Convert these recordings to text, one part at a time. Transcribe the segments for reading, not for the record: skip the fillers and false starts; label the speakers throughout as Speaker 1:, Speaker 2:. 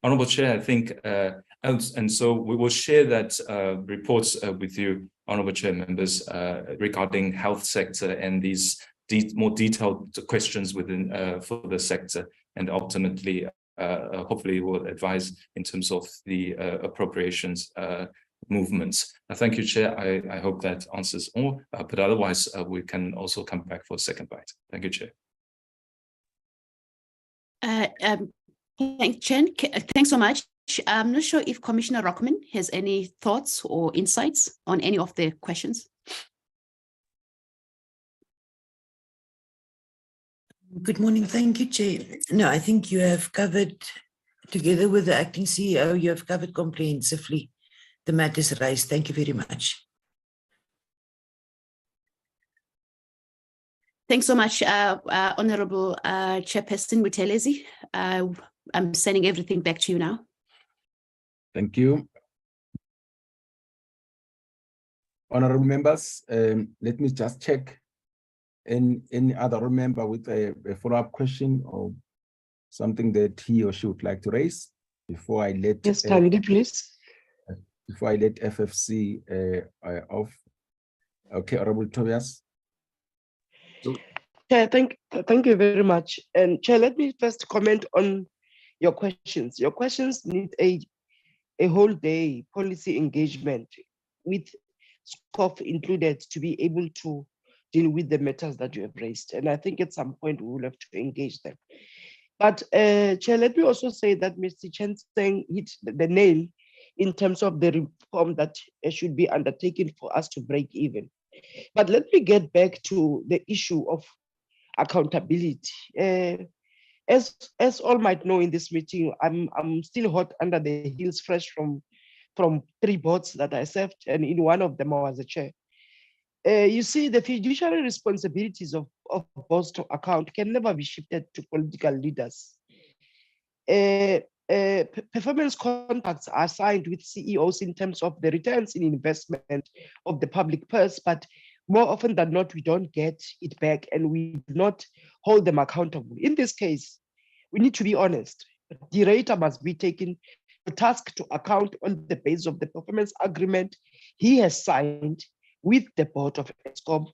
Speaker 1: Honourable Chair, I think, and so we will share that reports with you, Honourable Chair members, regarding health sector and these more detailed questions within for the sector, and ultimately, hopefully, will advise in terms of the appropriations movements. Thank you, Chair. I hope that answers all, but otherwise, we can also come back for a second bite. Thank you, Chair.
Speaker 2: Thanks so much. I'm not sure if Commissioner Rockman has any thoughts or insights on any of the questions.
Speaker 3: Good morning. Thank you, Chair. No, I think you have covered, together with the acting CEO, you have covered comprehensively the matters raised. Thank you very much.
Speaker 2: Thanks so much, Honourable Chairperson Buthelezi. I'm sending everything back to you now.
Speaker 4: Thank you. Honourable members, let me just check any other member with a follow-up question or something that he or she would like to raise before I let...
Speaker 5: Yes, Tandy, please.
Speaker 4: Before I let FFC off. Okay, Honourable Tobias.
Speaker 5: Chair, thank you very much. And Chair, let me first comment on your questions. Your questions need a whole day policy engagement with SCOF included to be able to deal with the matters that you have raised. And I think at some point we will have to engage them. But Chair, let me also say that Mr. Chen hit the nail in terms of the reform that should be undertaken for us to break even. But let me get back to the issue of accountability. As all might know in this meeting, I'm still hot under the heels, fresh from 3 boards that I served, and in one of them I was a chair. You see, the fiduciary responsibilities of boards to account can never be shifted to political leaders. Performance contracts are signed with CEOs in terms of the returns in investment of the public purse, but more often than not, we don't get it back and we do not hold them accountable. In this case, we need to be honest. The rater must be taken to task to account on the basis of the performance agreement he has signed with the board of Eskom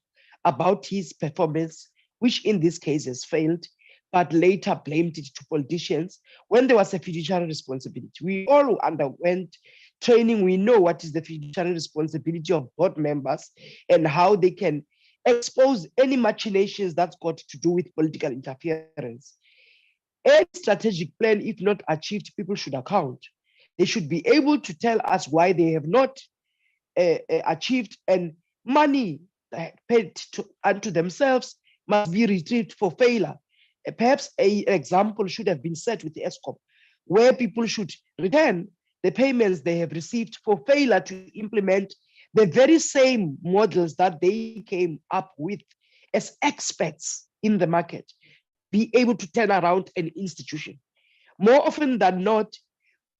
Speaker 5: about his performance, which in this case has failed, but later blamed it to politicians when there was a fiduciary responsibility. We all underwent training. We know what is the fiduciary responsibility of board members and how they can expose any machinations that's got to do with political interference. Any strategic plan, if not achieved, people should account. They should be able to tell us why they have not achieved, and money paid unto themselves must be retrieved for failure. Perhaps an example should have been set with the Eskom, where people should return the payments they have received for failure to implement the very same models that they came up with as experts in the market, be able to turn around an institution. More often than not,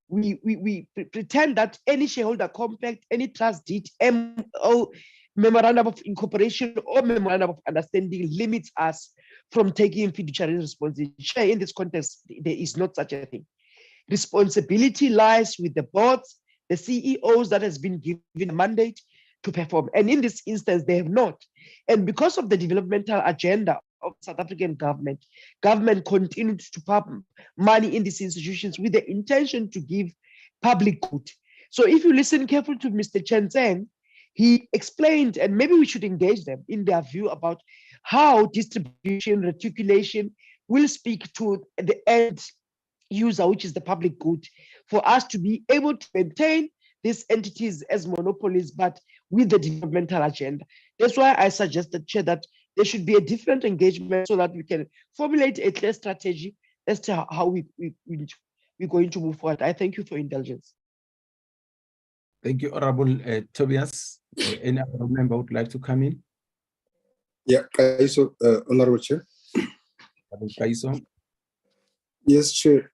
Speaker 5: we pretend that any shareholder compact, any trust deed, MO, memorandum of incorporation or memorandum of understanding limits us from taking fiduciary responsibility. In this context, there is not such a thing. Responsibility lies with the boards, the CEOs that has been given a mandate to perform. And in this instance, they have not. And because of the developmental agenda of South African government continued to pump money in these institutions with the intention to give public good. So if you listen carefully to Mr. Chen Tseng, he explained, and maybe we should engage them in their view about how distribution, reticulation will speak to the end user, which is the public good, for us to be able to maintain these entities as monopolies, but with the developmental agenda. That's why I suggested, Chair, that there should be a different engagement so that we can formulate a clear strategy as to how we're going to move forward. I thank you for indulgence.
Speaker 4: Thank you, Honorable Tobias. Any other member would like to come in?
Speaker 6: Yeah, Kaiso, Honorable Chair.
Speaker 4: Kaiso.
Speaker 6: Yes, Chair.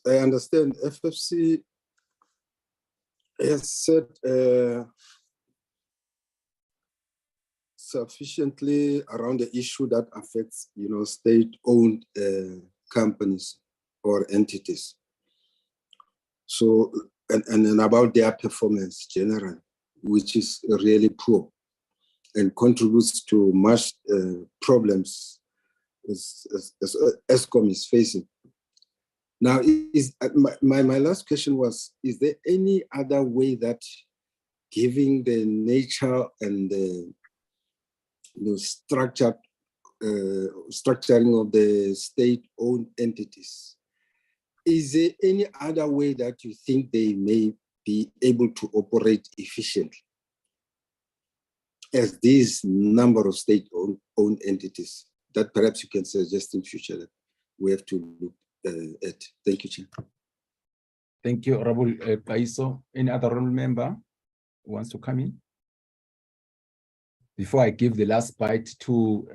Speaker 6: I understand FFC has said sufficiently around the issue that affects, state-owned companies. or entities. So, and about their performance generally, which is really poor and contributes to much problems as Eskom is facing. Now, my last question was, is there any other way that, given the nature and the structuring of the state-owned entities, is there any other way that you think they may be able to operate efficiently as these number of state-owned entities that perhaps you can suggest in future that we have to look at? Thank you, Chair.
Speaker 4: Thank you, Honorable Kaiso. Any other honorable member who wants to come in? Before I give the last bite to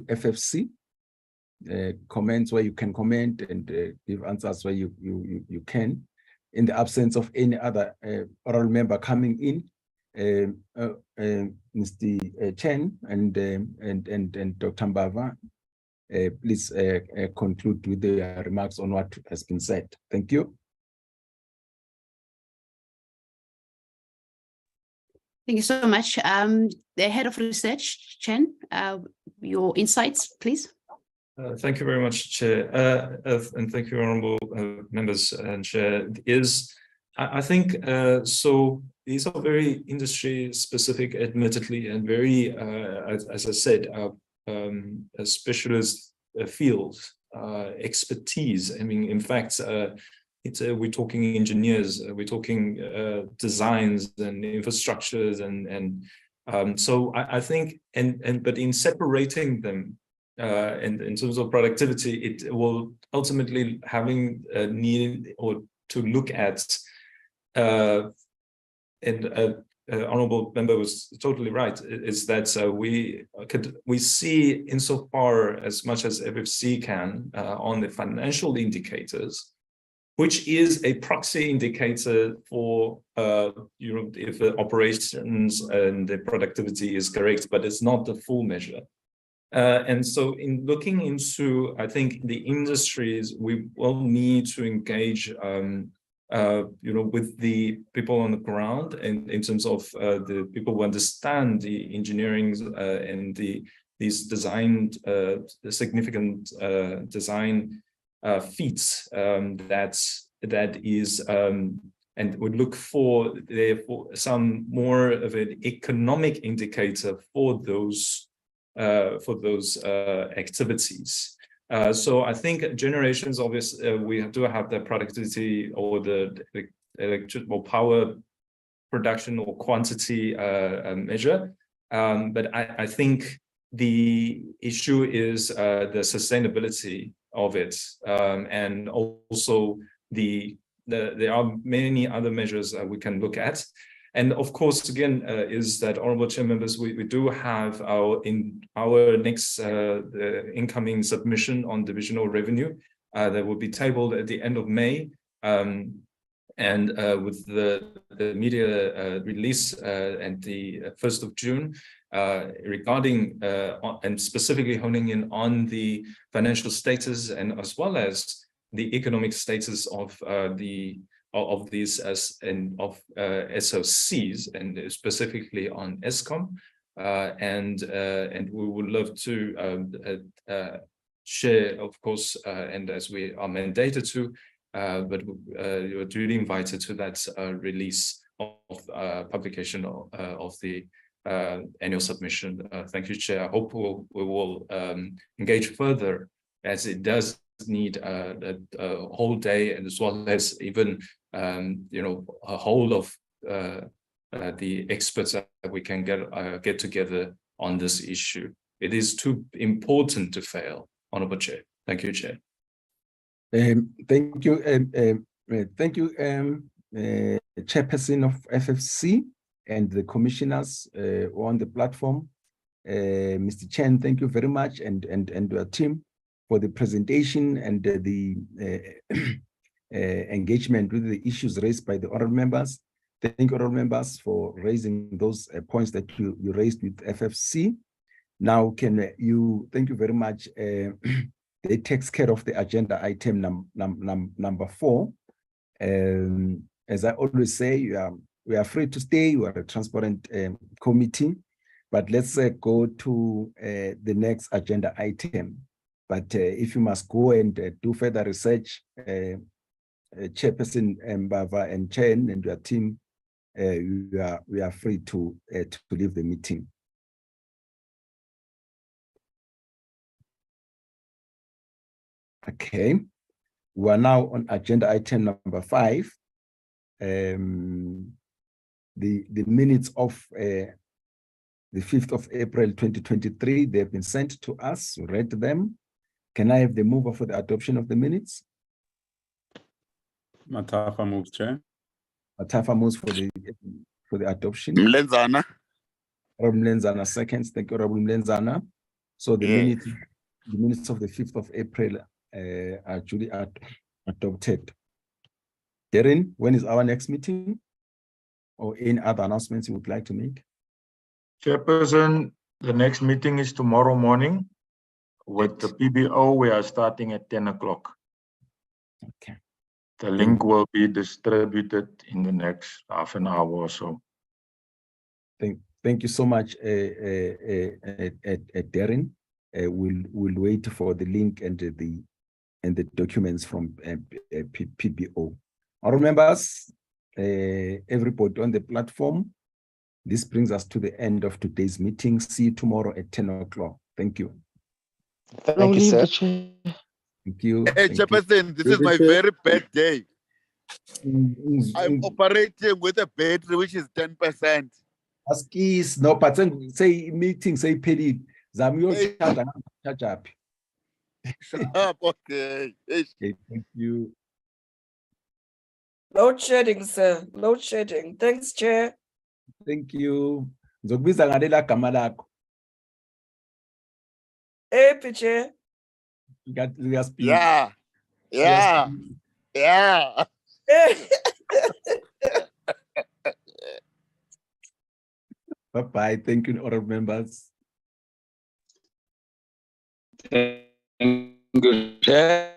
Speaker 4: FFC, comments where you can comment and give answers where you can. In the absence of any other oral member coming in, Mr. Chen and Dr. Mbava, please conclude with the remarks on what has been said. Thank you.
Speaker 2: Thank you so much. The head of research, Chen, your insights, please.
Speaker 1: Thank you very much, Chair, and thank you, honourable members and Chair. I think so. These are very industry specific, admittedly, and very, as I said, a specialist field expertise. I mean, in fact, we're talking engineers, we're talking designs and infrastructures, and so I think, but in separating them. And in terms of productivity, it will ultimately having needed or to look at, and honourable member was totally right, is that we see insofar as much as FFC can on the financial indicators, which is a proxy indicator for if the operations and the productivity is correct, but it's not the full measure. And so in looking into, I think, the industries, we will need to engage, with the people on the ground and in terms of the people who understand the engineering and these designed, significant design feats that is, and would look for therefore some more of an economic indicator for those activities. So I think generations, obviously, we do have the productivity or the electric or power production or quantity measure. But I think the issue is the sustainability of it, and also there are many other measures we can look at. And of course, again, is that, honourable chair members, we do have our next incoming submission on divisional revenue that will be tabled at the end of May, and with the media release at the 1st of June, regarding and specifically honing in on the financial status and as well as the economic status of these SOCs, and specifically on Eskom, and we would love to share, of course, and as we are mandated to, but you are duly invited to that release of publication of the annual submission. Thank you, Chair. I hope we will engage further, as it does need a whole day, and as well as even a whole of the experts that we can get together on this issue. It is too important to fail, honourable Chair. Thank you, Chair.
Speaker 4: Thank you, Chairperson of FFC and the commissioners on the platform. Mr. Chen, thank you very much, and your team for the presentation and the engagement with the issues raised by the oral members. Thank you, oral members, for raising those points that you raised with FFC. Now, thank you very much, the they takes care of the agenda item number 4. As I always say, we are free to stay. You are a transparent committee, but let's go to the next agenda item. But if you must go and do further research, Chairperson Mbava and Chen and your team, we are free to leave the meeting. Okay, we are now on agenda item number 5. The minutes of the 5th of April 2023, they have been sent to us. We read them. Can I have the mover for the adoption of the minutes?
Speaker 7: Matafa moves, Chair.
Speaker 4: Matafa moves for the adoption.
Speaker 8: Mlenzana.
Speaker 4: Honorable Mlenzana seconds. Thank you, Honorable Mlenzana. So the minutes of the 5th of April are duly adopted. Darren, when is our next meeting? Or any other announcements you would like to make?
Speaker 9: Chairperson, the next meeting is tomorrow morning. With the PBO, we are starting at 10 o'clock.
Speaker 4: Okay.
Speaker 9: The link will be distributed in the next half an hour or so.
Speaker 4: Thank you so much, Darren. We'll wait for the link and the documents from PBO. Our members, everybody on the platform, this brings us to the end of today's meeting. See you tomorrow at 10 o'clock. Thank you.
Speaker 5: Thank you, sir.
Speaker 4: Thank you.
Speaker 8: Hey, Chairperson, this is my very bad day. I'm operating with a battery which is 10%.
Speaker 4: Askis, no, but say meeting, say paid. Zamio charge up.
Speaker 8: Okay.
Speaker 4: Okay, thank you.
Speaker 10: Load shedding, sir. Load shedding. Thanks, Chair.
Speaker 4: Thank you. Zokubiza ngadela gama lakho.
Speaker 10: Happy, Chair.
Speaker 8: Yeah.
Speaker 4: Bye-bye. Thank you, honorable members.
Speaker 7: Thank you, Chair.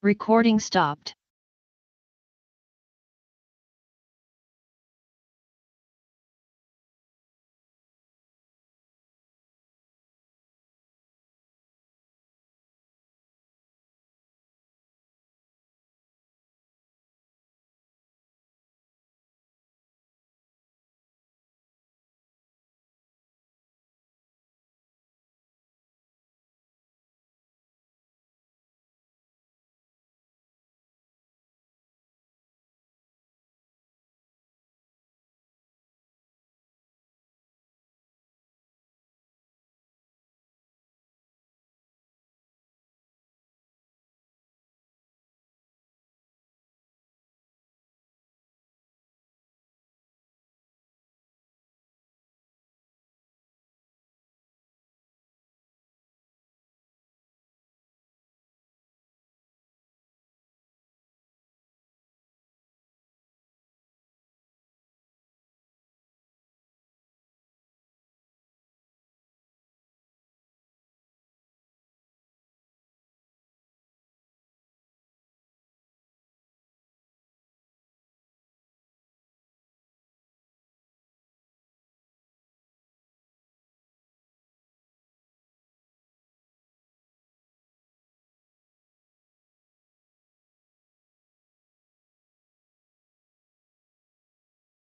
Speaker 11: Recording stopped.